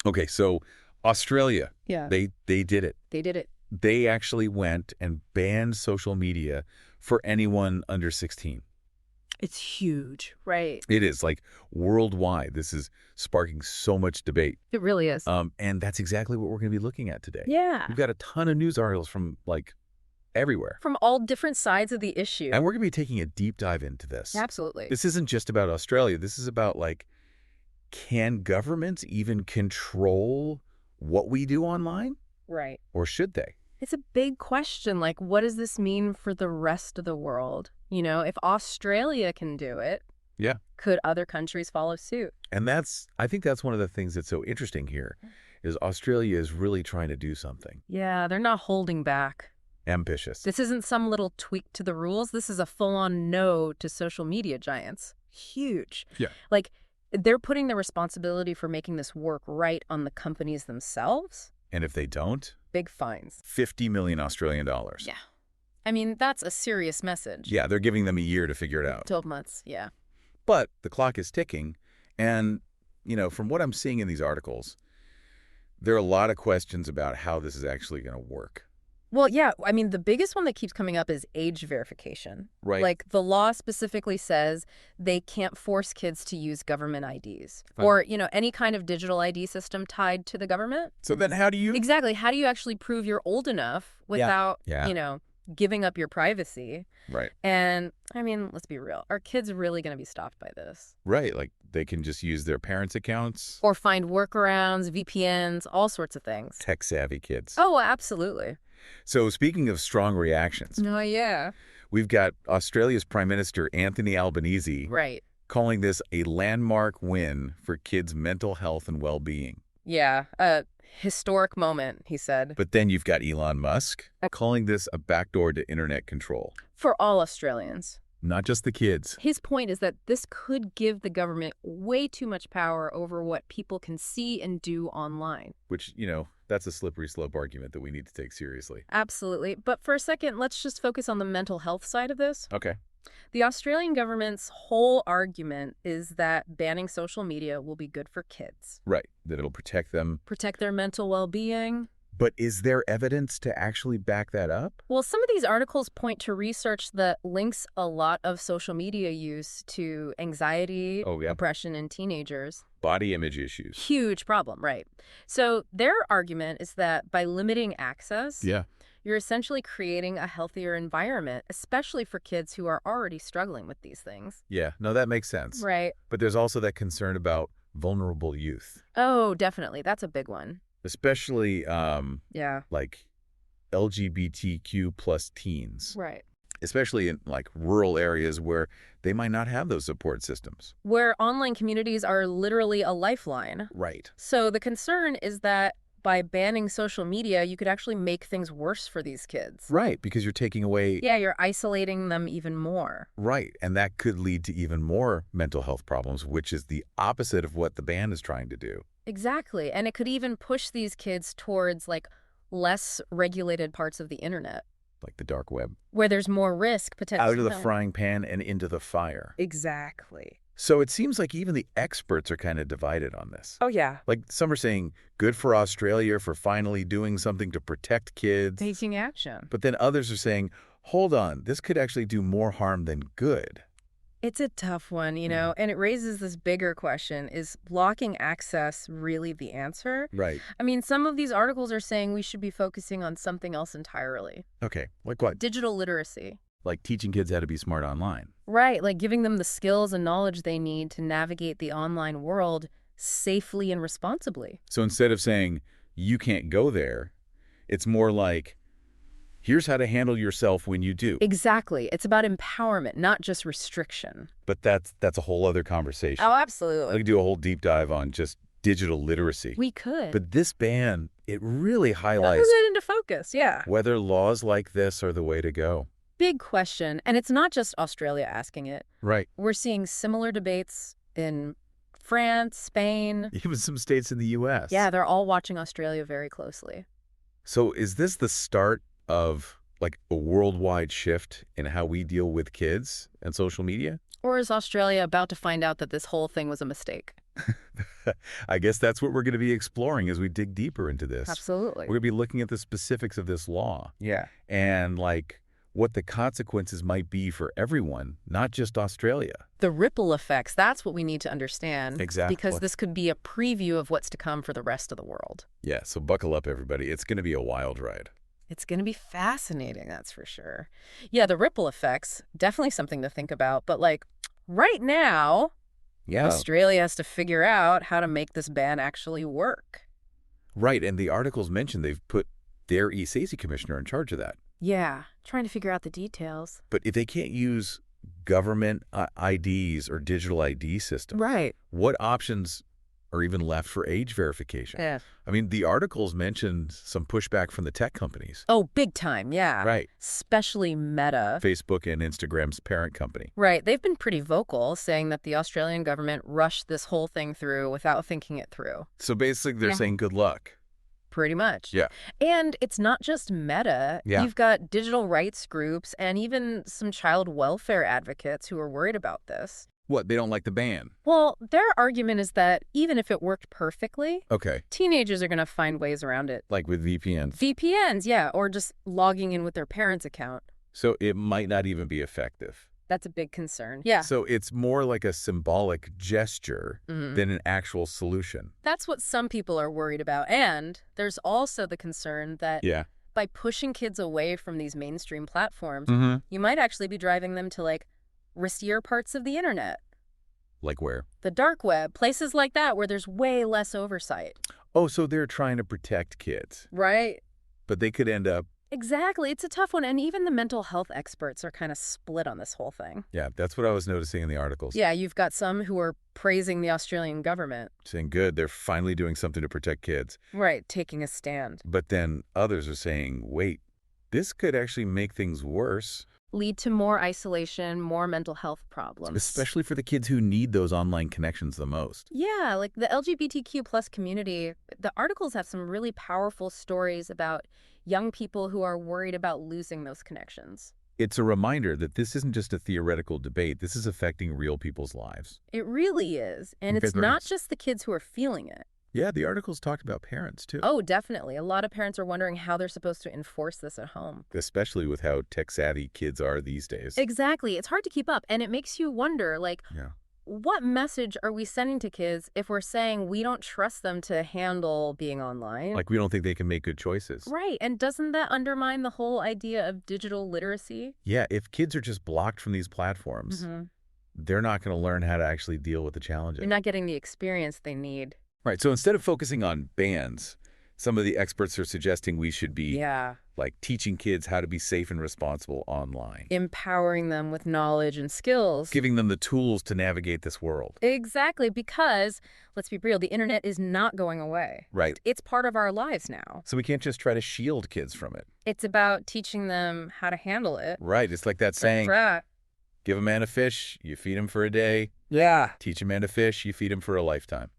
Okay, so Australia, Yeah. they did it. They did it. They actually went and banned social media for anyone under 16. It's huge. Right. It is like worldwide. This is sparking so much debate. It really is. And that's exactly what we're going to be looking at today. Yeah. We've got a ton of news articles from like everywhere. From all different sides of the issue. And we're going to be taking a deep dive into this. Absolutely. This isn't just about Australia. This is about like, can governments even control what we do online? Right. Or should they? It's a big question. Like, what does this mean for the rest of the world? You know, if Australia can do it, Yeah. could other countries follow suit? And I think that's one of the things that's so interesting here is Australia is really trying to do something Yeah, they're not holding back. ambitious. This isn't some little tweak to the rules. This is a full-on no to social media giants. Huge. Yeah. Like, they're putting the responsibility for making this work right on the companies themselves. And if they don't, Big fines. 50 million Australian dollars. Yeah. I mean, that's a serious message. Yeah, they're giving them a year to figure it out. 12 months, yeah. But the clock is ticking. And, you know, from what I'm seeing in these articles, there are a lot of questions about how this is actually going to work. Well, yeah, I mean, the biggest one that keeps coming up is age verification. Right. Like, the law specifically says they can't force kids to use government IDs Right. or, you know, any kind of digital ID system tied to the government. So then how do you... Exactly. How do you actually prove you're old enough without, Yeah. you know, giving up your privacy? Right. And, I mean, let's be real. Are kids really going to be stopped by this? Right. Like they can just use their parents' accounts. Or find workarounds, VPNs, all sorts of things. Tech-savvy kids. Oh, absolutely. So speaking of strong reactions, Oh, yeah. we've got Australia's Prime Minister Anthony Albanese Right. calling this a landmark win for kids' mental health and well-being. Yeah. A historic moment, he said. But then you've got Elon Musk calling this a backdoor to internet control. For all Australians. Not just the kids. His point is that this could give the government way too much power over what people can see and do online. Which, you know, that's a slippery slope argument that we need to take seriously. Absolutely. But for a second, let's just focus on the mental health side of this. Okay. The Australian government's whole argument is that banning social media will be good for kids. Right. That it'll protect them. Protect their mental well-being. But is there evidence to actually back that up? Well, some of these articles point to research that links a lot of social media use to anxiety, Oh, yeah. depression in teenagers. Body image issues. Huge problem, right? So their argument is that by limiting access, Yeah. you're essentially creating a healthier environment, especially for kids who are already struggling with these things. Yeah. No, that makes sense. Right. But there's also that concern about vulnerable youth, Oh, definitely. That's a big one. especially Yeah. like LGBTQ plus teens, Right. especially in like rural areas where they might not have those support systems. Where online communities are literally a lifeline. Right. So the concern is that by banning social media, you could actually make things worse for these kids. Right, because you're taking away... Yeah, you're isolating them even more. Right, and that could lead to even more mental health problems, which is the opposite of what the ban is trying to do. Exactly. And it could even push these kids towards, like, less regulated parts of the internet. Like the dark web. Where there's more risk, potentially. Out of the frying pan and into the fire. Exactly. So it seems like even the experts are kind of divided on this. Oh, yeah. Like some are saying, good for Australia for finally doing something to protect kids. Taking action. But then others are saying, hold on, this could actually do more harm than good. It's a tough one, you know, and it raises this bigger question. Is blocking access really the answer? Right. I mean, some of these articles are saying we should be focusing on something else entirely. Okay, like what? Digital literacy. Like teaching kids how to be smart online. Right, like giving them the skills and knowledge they need to navigate the online world safely and responsibly. So instead of saying, you can't go there, it's more like, here's how to handle yourself when you do. Exactly. It's about empowerment, not just restriction. But that's a whole other conversation. Oh, We absolutely. could do a whole deep dive on just digital literacy. We could. But this ban, it really That highlights puts it into focus, yeah. whether laws like this are the way to go. Big question. And it's not just Australia asking it. Right. We're seeing similar debates in France, Spain. Even some states in the U.S. Yeah, they're all watching Australia very closely. So is this the start of like a worldwide shift in how we deal with kids and social media? Or is Australia about to find out that this whole thing was a mistake? I guess that's what we're going to be exploring as we dig deeper into this. Absolutely. We're going to be looking at the specifics of this law Yeah. and, like, what the consequences might be for everyone, not just Australia. The ripple effects, that's what we need to understand. Exactly. Because this could be a preview of what's to come for the rest of the world. Yeah, so buckle up, everybody. It's going to be a wild ride. It's going to be fascinating, that's for sure. Yeah, the ripple effects, definitely something to think about. But, like, right now, Yeah. Australia has to figure out how to make this ban actually work. Right, and the articles mentioned they've put their e-safety commissioner in charge of that. Yeah, trying to figure out the details. But if they can't use government IDs or digital ID systems, Right. what options are even left for age verification? Yeah. I mean, the articles mentioned some pushback from the tech companies. Oh, big time, yeah. Right. Especially Meta. Facebook and Instagram's parent company. Right. They've been pretty vocal, saying that the Australian government rushed this whole thing through without thinking it through. So basically, they're saying good luck. Pretty much. Yeah. And it's not just Meta. Yeah. You've got digital rights groups and even some child welfare advocates who are worried about this. What, they don't like the ban? Well, their argument is that even if it worked perfectly, Okay, teenagers are going to find ways around it. like with VPNs. VPNs, yeah, or just logging in with their parents' account. So it might not even be effective. That's a big concern. Yeah. So it's more like a symbolic gesture than an actual solution. That's what some people are worried about. And there's also the concern that Yeah. by pushing kids away from these mainstream platforms, Mm-hmm. you might actually be driving them to, like, riskier parts of the internet. Like where? The dark web, places like that where there's way less oversight. Oh, so they're trying to protect kids, Right? but they could end up, Exactly. It's a tough one. And even the mental health experts are kind of split on this whole thing. yeah, that's what I was noticing in the articles. Yeah, you've got some who are praising the Australian government. Saying, good, they're finally doing something to protect kids. Right, taking a stand. But then others are saying, wait, this could actually make things worse, Lead to more isolation, more mental health problems. especially for the kids who need those online connections the most. Yeah, like the LGBTQ plus community, the articles have some really powerful stories about young people who are worried about losing those connections. It's a reminder that this isn't just a theoretical debate. This is affecting real people's lives. It really is. And Okay, it's very not nice. just the kids who are feeling it. Yeah, the articles talked about parents, too. Oh, definitely. A lot of parents are wondering how they're supposed to enforce this at home. Especially with how tech-savvy kids are these days. Exactly. It's hard to keep up. And it makes you wonder, like, Yeah. what message are we sending to kids if we're saying we don't trust them to handle being online? Like, we don't think they can make good choices. Right. And doesn't that undermine the whole idea of digital literacy? Yeah, if kids are just blocked from these platforms, they're not going to learn how to actually deal with the challenges. They're not getting the experience they need. Right, so instead of focusing on bans, some of the experts are suggesting we should be, Yeah. like, teaching kids how to be safe and responsible online. Empowering them with knowledge and skills. Giving them the tools to navigate this world. Exactly. Because, let's be real, the internet is not going away. Right. It's part of our lives now. So we can't just try to shield kids from it. It's about teaching them how to handle it. Right, it's like that saying, That's right. give a man a fish, you feed him for a day. Yeah. Teach a man to fish, you feed him for a lifetime.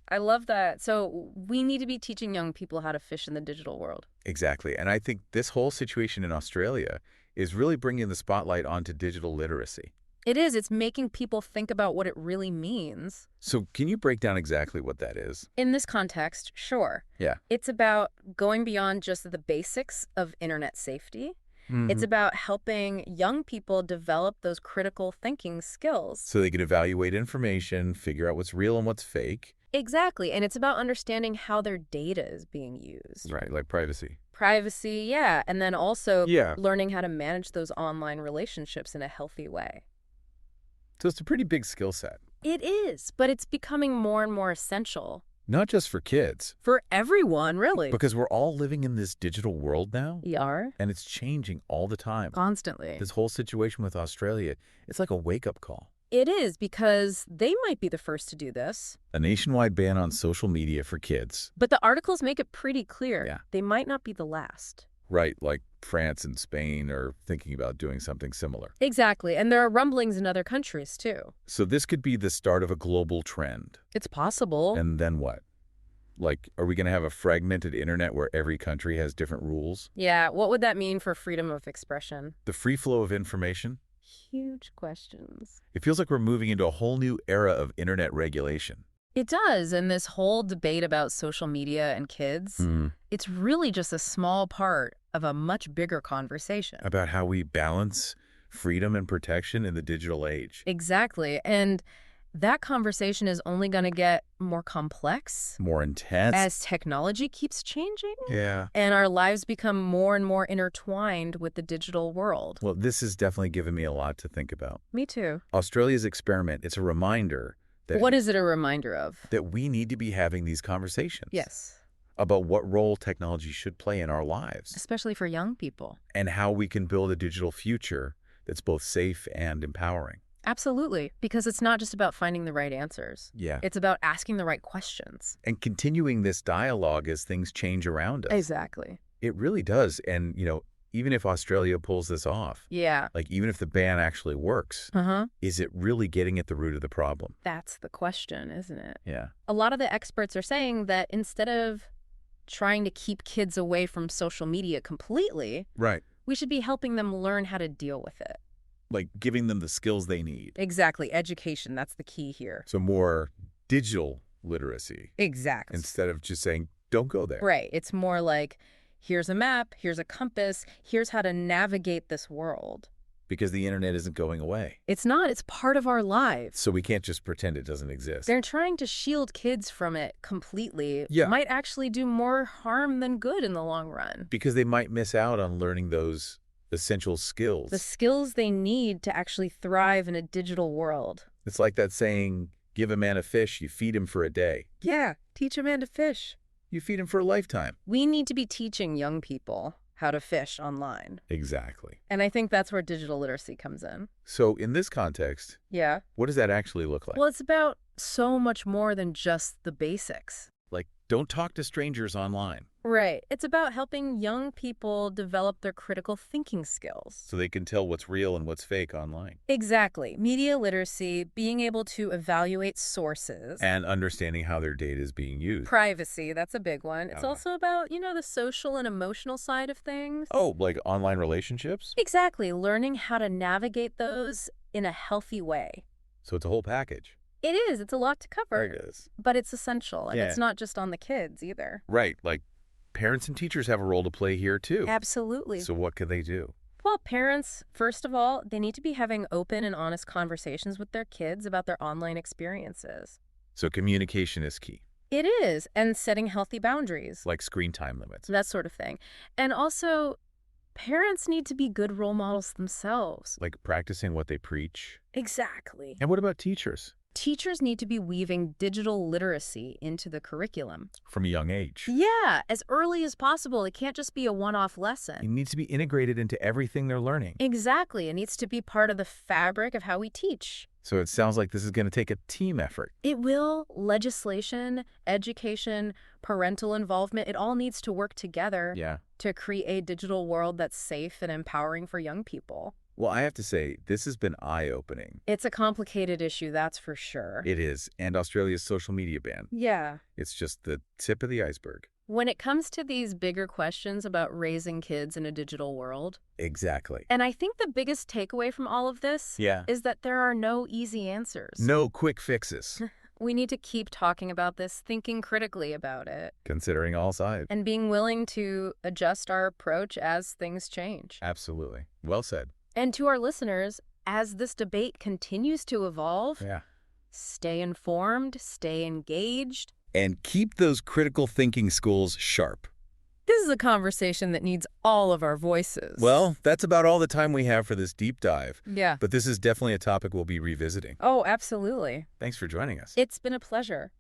I love that. So we need to be teaching young people how to fish in the digital world. Exactly. And I think this whole situation in Australia is really bringing the spotlight onto digital literacy. It is. It's making people think about what it really means. So can you break down exactly what that is? In this context, sure. Yeah. It's about going beyond just the basics of internet safety. It's about helping young people develop those critical thinking skills. So they can evaluate information, figure out what's real and what's fake. Exactly. And it's about understanding how their data is being used. Right, like privacy. Privacy, yeah. And then also Yeah. learning how to manage those online relationships in a healthy way. So it's a pretty big skill set. It is, but it's becoming more and more essential. Not just for kids, For everyone, really. because we're all living in this digital world now, We are. and it's changing all the time. Constantly. This whole situation with Australia, it's like a wake-up call. It is, because they might be the first to do this. A nationwide ban on social media for kids. But the articles make it pretty clear. Yeah. They might not be the last. Right, like France and Spain are thinking about doing something similar. Exactly. And there are rumblings in other countries, too. So this could be the start of a global trend. It's possible. And then what? Like, are we going to have a fragmented internet where every country has different rules? Yeah, what would that mean for freedom of expression? The free flow of information? Huge questions. It feels like we're moving into a whole new era of internet regulation. It does, and this whole debate about social media and kids, it's really just a small part of a much bigger conversation. About how we balance freedom and protection in the digital age. Exactly, and that conversation is only going to get more complex, More intense. as technology keeps changing. Yeah. And our lives become more and more intertwined with the digital world. Well, this has definitely given me a lot to think about. Me too. Australia's experiment, it's a reminder that What is it a reminder of? that we need to be having these conversations. Yes. About what role technology should play in our lives. Especially for young people. And how we can build a digital future that's both safe and empowering. Absolutely, because it's not just about finding the right answers. Yeah. It's about asking the right questions. And continuing this dialogue as things change around us. Exactly. It really does. And, even if Australia pulls this off, Yeah. like even if the ban actually works, is it really getting at the root of the problem? That's the question, isn't it? Yeah. A lot of the experts are saying that instead of trying to keep kids away from social media completely, Right. we should be helping them learn how to deal with it. Like giving them the skills they need. Exactly. Education, that's the key here. So more digital literacy Exactly. instead of just saying, don't go there. Right. It's more like, here's a map, here's a compass, here's how to navigate this world. Because the internet isn't going away. It's not. It's part of our lives. So we can't just pretend it doesn't exist. They're trying to shield kids from it completely. Yeah. Might actually do more harm than good in the long run. Because they might miss out on learning those essential skills. The skills they need to actually thrive in a digital world. It's like that saying, give a man a fish, you feed him for a day. Yeah, teach a man to fish. You feed him for a lifetime. We need to be teaching young people how to fish online. Exactly. And I think that's where digital literacy comes in. So in this context, Yeah. what does that actually look like? Well, it's about so much more than just the basics. Like, don't talk to strangers online. Right. It's about helping young people develop their critical thinking skills. So they can tell what's real and what's fake online. Exactly. Media literacy, being able to evaluate sources. And understanding how their data is being used. Privacy, that's a big one. It's Uh-huh. also about, the social and emotional side of things. Oh, like online relationships? Exactly. Learning how to navigate those in a healthy way. So it's a whole package. It is. It's a lot to cover. It is. But it's essential. And Yeah. it's not just on the kids either. Right. Like, parents and teachers have a role to play here, too. Absolutely. So what can they do? Well, parents, first of all, they need to be having open and honest conversations with their kids about their online experiences. So communication is key. It is. And setting healthy boundaries. Like screen time limits. That sort of thing. And also, parents need to be good role models themselves. Like practicing what they preach. Exactly. And what about teachers? Teachers need to be weaving digital literacy into the curriculum. From a young age. Yeah, as early as possible. It can't just be a one-off It lesson. needs to be integrated into everything they're learning. Exactly. It needs to be part of the fabric of how we teach. So it sounds like this is going to take a team effort. It will. Legislation, education, parental involvement, it all needs to work together Yeah. to create a digital world that's safe and empowering for young people. Well, I have to say, this has been eye-opening. It's a complicated issue, that's for sure. It is. And Australia's social media ban. Yeah. It's just the tip of the iceberg. When it comes to these bigger questions about raising kids in a digital world, Exactly. and I think the biggest takeaway from all of this Yeah. is that there are no easy answers. No quick fixes. We need to keep talking about this, thinking critically about it, Considering all sides. and being willing to adjust our approach as things change. Absolutely. Well said. And to our listeners, as this debate continues to evolve, Yeah. stay informed, stay engaged. And keep those critical thinking skills sharp. This is a conversation that needs all of our voices. Well, that's about all the time we have for this deep dive. Yeah. But this is definitely a topic we'll be revisiting. Oh, absolutely. Thanks for joining us. It's been a pleasure.